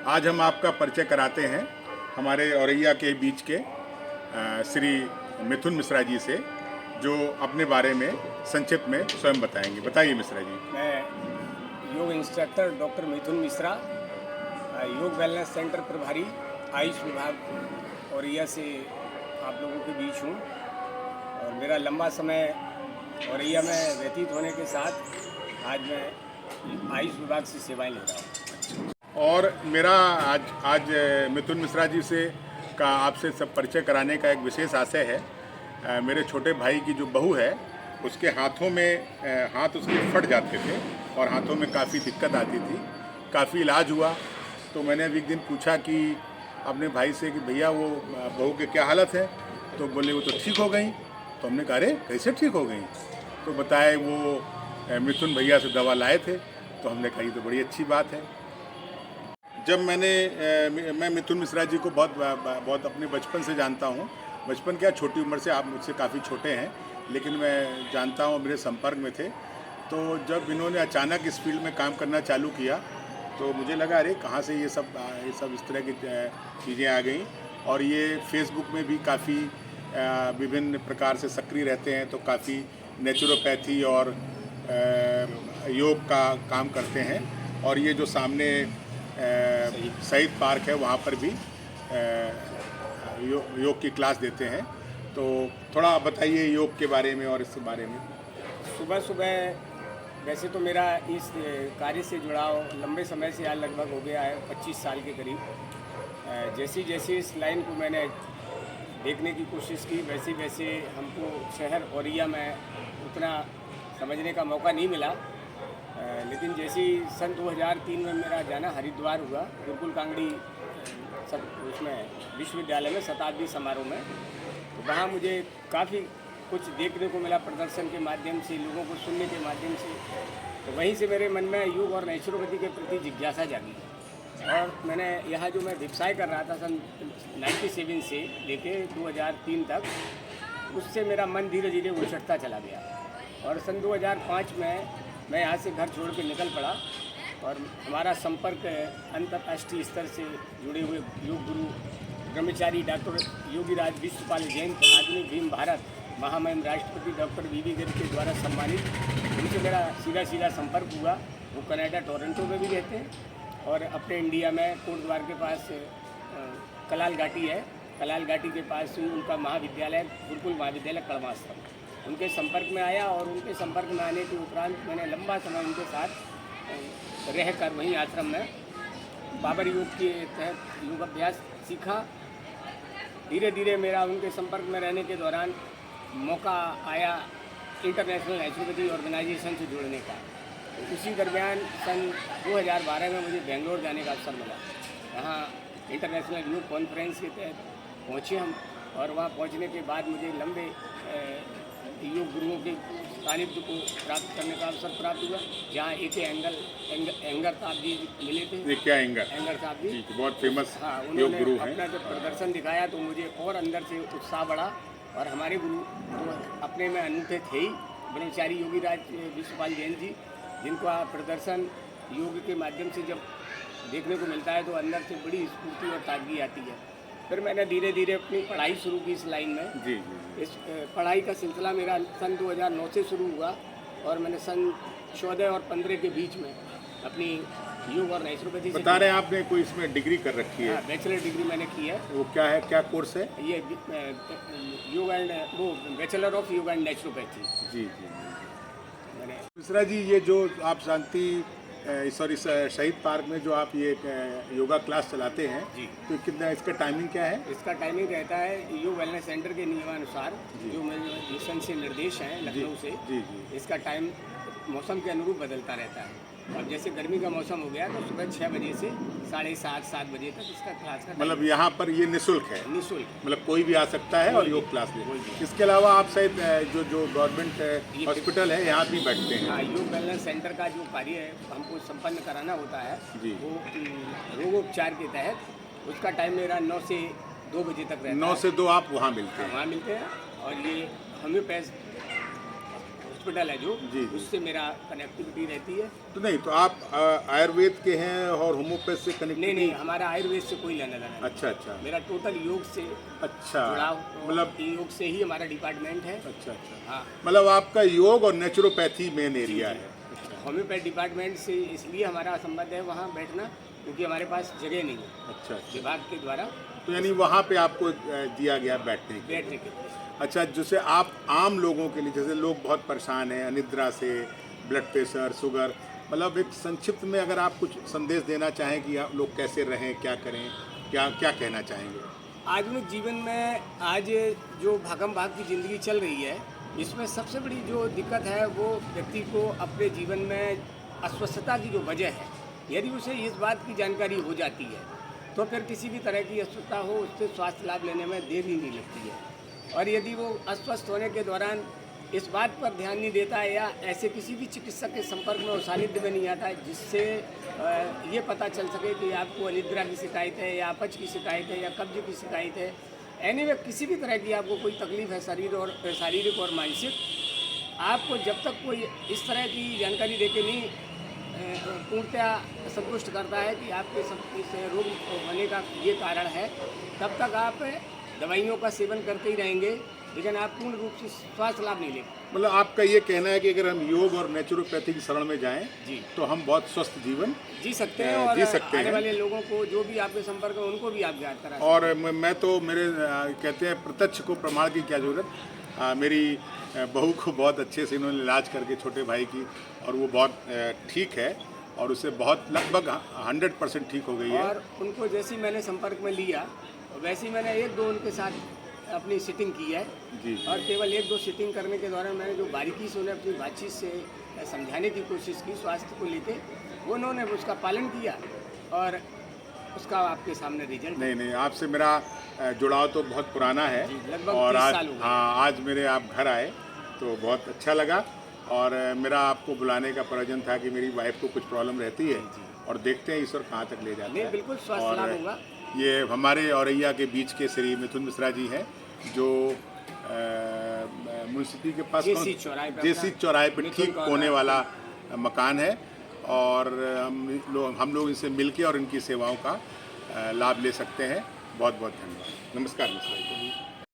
आज हम आपका परिचय कराते हैं हमारे औरैया के बीच के श्री मिथुन मिश्रा जी से, जो अपने बारे में संक्षिप्त में स्वयं बताएंगे। बताइए मिश्रा जी। मैं योग इंस्ट्रक्टर डॉक्टर मिथुन मिश्रा, योग वेलनेस सेंटर प्रभारी, आयुष विभाग औरैया से आप लोगों के बीच हूँ। और मेरा लंबा समय औरैया में व्यतीत होने के साथ आज मैं आयुष विभाग से सेवाएं ले रहा हूँ। और मेरा आज मिथुन मिश्रा जी से का आपसे सब परिचय कराने का एक विशेष आशय है। मेरे छोटे भाई की जो बहू है, उसके हाथों में हाथ उसके फट जाते थे और हाथों में काफ़ी दिक्कत आती थी। काफ़ी इलाज हुआ, तो मैंने अभी एक दिन पूछा कि अपने भाई से कि भैया वो बहू के क्या हालत है, तो बोले वो तो ठीक हो गई। तो हमने कहा अरे कैसे ठीक हो गई, तो बताए वो मिथुन भैया से दवा लाए थे। तो हमने कहा ये तो बड़ी अच्छी बात है। जब मैं मिथुन मिश्रा जी को बहुत अपने बचपन से जानता हूँ। बचपन क्या, छोटी उम्र से, आप मुझसे काफ़ी छोटे हैं, लेकिन मैं जानता हूँ, मेरे संपर्क में थे। तो जब इन्होंने अचानक इस फील्ड में काम करना चालू किया, तो मुझे लगा अरे कहाँ से ये सब इस तरह की चीज़ें आ गई। और ये फेसबुक में भी काफ़ी विभिन्न प्रकार से सक्रिय रहते हैं, तो काफ़ी नेचुरोपैथी और योग का काम करते हैं। और ये जो सामने शहीद पार्क है, वहाँ पर भी योग की क्लास देते हैं। तो थोड़ा बताइए योग के बारे में और इस बारे में। सुबह सुबह वैसे तो मेरा इस कार्य से जुड़ाव लंबे समय से आज लगभग हो गया है, 25 साल के करीब। जैसी जैसी इस लाइन को मैंने देखने की कोशिश की, वैसे वैसे हमको शहर औरैया में उतना समझने का मौका नहीं मिला। लेकिन जैसी सन 2003 में मेरा जाना हरिद्वार हुआ, गुरुकुल कांगड़ी सब उसमें विश्वविद्यालय में शताब्दी समारोह में, तो वहाँ मुझे काफ़ी कुछ देखने को मिला प्रदर्शन के माध्यम से, लोगों को सुनने के माध्यम से। तो वहीं से मेरे मन में योग और नेचुरोपैथी के प्रति जिज्ञासा जागी। और मैंने यहाँ जो मैं व्यवसाय कर रहा था सन 97 से लेके 2003 तक, उससे मेरा मन धीरे धीरे उछटता चला गया। और सन 2005 में मैं यहाँ से घर छोड़ के निकल पड़ा, और हमारा संपर्क अंतर्राष्ट्रीय स्तर से जुड़े हुए योग गुरु ब्रह्मचारी डॉक्टर योगीराज विश्वपाल जैन, आधुनिक भीम भारत महामहिम राष्ट्रपति डॉक्टर वी गिरी के द्वारा सम्मानित, उनसे मेरा सीधा संपर्क हुआ। वो कनाडा टोरंटो में भी रहते हैं, और अपने इंडिया में कोटद्वार के पास कलाल घाटी है, कलाल घाटी के पास उनका महाविद्यालय गुरुकुल महाविद्यालय कड़माश्रम, उनके संपर्क में आया। और उनके संपर्क में आने के उपरांत मैंने लंबा समय उनके साथ रहकर वहीं आश्रम में बाबर योग के तहत योग अभ्यास सीखा। धीरे धीरे मेरा उनके संपर्क में रहने के दौरान मौका आया इंटरनेशनल नेचुरोपैथी ऑर्गेनाइजेशन से जुड़ने का। तो उसी दरमियान सन 2012 में मुझे बेंगलोर जाने का अवसर मिला। यहाँ इंटरनेशनल योग कॉन्फ्रेंस के तहत पहुँचे हम, और वहाँ पहुँचने के बाद मुझे लंबे योग गुरुओं के सानिध्य को प्राप्त करने का अवसर प्राप्त हुआ, जहाँ एंगर साहब जी मिले थे। ये क्या एंगर साहब जी तो बहुत फेमस योग गुरु हैं। अपना जब प्रदर्शन दिखाया तो मुझे और अंदर से उत्साह बढ़ा। और हमारे गुरु तो अपने में अनूठे थे ही, ब्रह्मचारी योगीराज विश्वपाल जैन जी, जिनका प्रदर्शन योग के माध्यम से जब देखने को मिलता है तो अंदर से बड़ी स्फूर्ति और ताजगी आती है। फिर मैंने धीरे धीरे अपनी पढ़ाई शुरू की इस लाइन में। जी। इस पढ़ाई का सिलसिला मेरा सन 2009 से शुरू हुआ, और मैंने सन 14 और 15 के बीच में अपनी योग और नेचुरोपैथी से बता रहे हैं आपने कोई इसमें डिग्री कर रखी है? बैचलर डिग्री मैंने की है। वो क्या है, क्या कोर्स है? ये योग एंड वो बैचलर ऑफ योग एंड नेचुरोपैथी। जी। मिश्रा जी, ये जो आप शांति शहीद पार्क में जो आप ये योगा क्लास चलाते हैं जी, तो कितना इसका टाइमिंग क्या है? इसका टाइमिंग रहता है योग वेलनेस सेंटर के नियमानुसार, जो मेरे मिशन से निर्देश हैं लखनऊ से। जी। इसका टाइम मौसम के अनुरूप बदलता रहता है। अब जैसे गर्मी का मौसम हो गया तो सुबह 6 बजे से 7:30-7 बजे तक इसका क्लास का मतलब यहाँ पर ये निःशुल्क है? निःशुल्क, मतलब कोई भी आ सकता है और योग क्लास ले। इसके अलावा आप शायद जो गवर्नमेंट हॉस्पिटल है यहाँ भी बैठते हैं? हाँ, योग वेलनेस सेंटर का जो कार्य है हमको संपन्न कराना होता है जी, वो रोगोपचार के तहत उसका टाइम मेरा 9 से 2 बजे तक रहता है। 9 से 2 आप वहाँ मिलते हैं? वहाँ मिलते हैं। और ये होम्योपैथ हॉस्पिटल है जो, जी। उससे मेरा कनेक्टिविटी रहती है। तो नहीं, तो आप आयुर्वेद के हैं और होम्योपैथ से नहीं कनेक्टेड? नहीं, हमारा आयुर्वेद से कोई लेना देना नहीं। अच्छा अच्छा मेरा टोटल योग से अच्छा, जुड़ाव, मतलब योग से ही हमारा डिपार्टमेंट है। अच्छा अच्छा, हाँ, मतलब आपका योग और नेचुरोपैथी मेन एरिया है। अच्छा होम्योपैथ डिपार्टमेंट से इसलिए हमारा संबंध है वहाँ बैठना, क्योंकि हमारे पास जगह नहीं है अच्छा अच्छा, विभाग के द्वारा तो यानी वहाँ पे आपको दिया गया बैठने के लिए। बैठने के लिए। अच्छा, जैसे आप आम लोगों के लिए, जैसे लोग बहुत परेशान हैं अनिद्रा से, ब्लड प्रेशर, शुगर, मतलब एक संक्षिप्त में अगर आप कुछ संदेश देना चाहें कि आप लोग कैसे रहें, क्या करें, क्या क्या कहना चाहेंगे? आधुनिक जीवन में आज जो भागम भाग की ज़िंदगी चल रही है, इसमें सबसे बड़ी जो दिक्कत है वो व्यक्ति को अपने जीवन में अस्वस्थता की जो वजह है, यदि उसे इस बात की जानकारी हो जाती है तो फिर किसी भी तरह की अस्वस्थता हो उससे स्वास्थ्य लाभ लेने में देर ही नहीं लगती है। और यदि वो अस्वस्थ होने के दौरान इस बात पर ध्यान नहीं देता है या ऐसे किसी भी चिकित्सक के संपर्क में और सानिध्य में नहीं आता है जिससे ये पता चल सके कि आपको अनिद्रा की शिकायत है या अपच की शिकायत है या कब्ज की शिकायत है, एनीवे किसी भी तरह की आपको कोई तकलीफ है शारीरिक और मानसिक, आपको जब तक कोई इस तरह की जानकारी देके नहीं पूर्णतया संतुष्ट करता है कि आपके सब इस रोग होने का ये कारण है, तब तक आप दवाइयों का सेवन करते ही रहेंगे, लेकिन आप पूर्ण रूप से स्वास्थ्य लाभ नहीं ले पाएंगे। मतलब आपका ये कहना है कि अगर हम योग और नेचुरोपैथी की शरण में जाएं जी, तो हम बहुत स्वस्थ जीवन जी सकते हैं और जी सकते आने हैं। वाले लोगों को जो भी आपके संपर्क में उनको भी आप ज्ञात करा सकते और मैं तो मेरे कहते हैं प्रत्यक्ष को प्रमाण की क्या ज़रूरत, मेरी बहू को बहुत अच्छे से इन्होंने इलाज करके छोटे भाई की, और वो बहुत ठीक है और उससे बहुत लगभग 100% ठीक हो गई हैं। है। और उनको जैसे ही मैंने संपर्क में लिया वैसे ही मैंने एक दो उनके साथ अपनी सिटिंग की है, जी और केवल एक दो सिटिंग करने के दौरान मैंने जो बारीकी से उन्हें अपनी बातचीत से समझाने की कोशिश की स्वास्थ्य को लेके, वो उन्होंने उसका पालन किया और उसका आपके सामने रिजल्ट। नहीं नहीं, आपसे मेरा जुड़ाव तो बहुत पुराना है, जी, लगभग और 30 आज साल हो गए। हाँ, आज मेरे आप घर आए तो बहुत अच्छा लगा, और मेरा आपको बुलाने का प्रयोजन था कि मेरी वाइफ को कुछ प्रॉब्लम रहती है और देखते हैं इन कहाँ तक ले जाते नहीं, हैं। बिल्कुल स्वास्थ्य लाभ होगा। ये हमारे औरैया के बीच के श्री मिथुन मिश्रा जी हैं, जो म्यूनसिपी के पास जेसी चौराहे पे जेसी अपना चौराहे पे मिथुन ठीक का कोने वाला मकान है, और हम लोग इनसे मिलके और इनकी सेवाओं का लाभ ले सकते हैं। बहुत बहुत धन्यवाद। नमस्कार मिश्रा जी।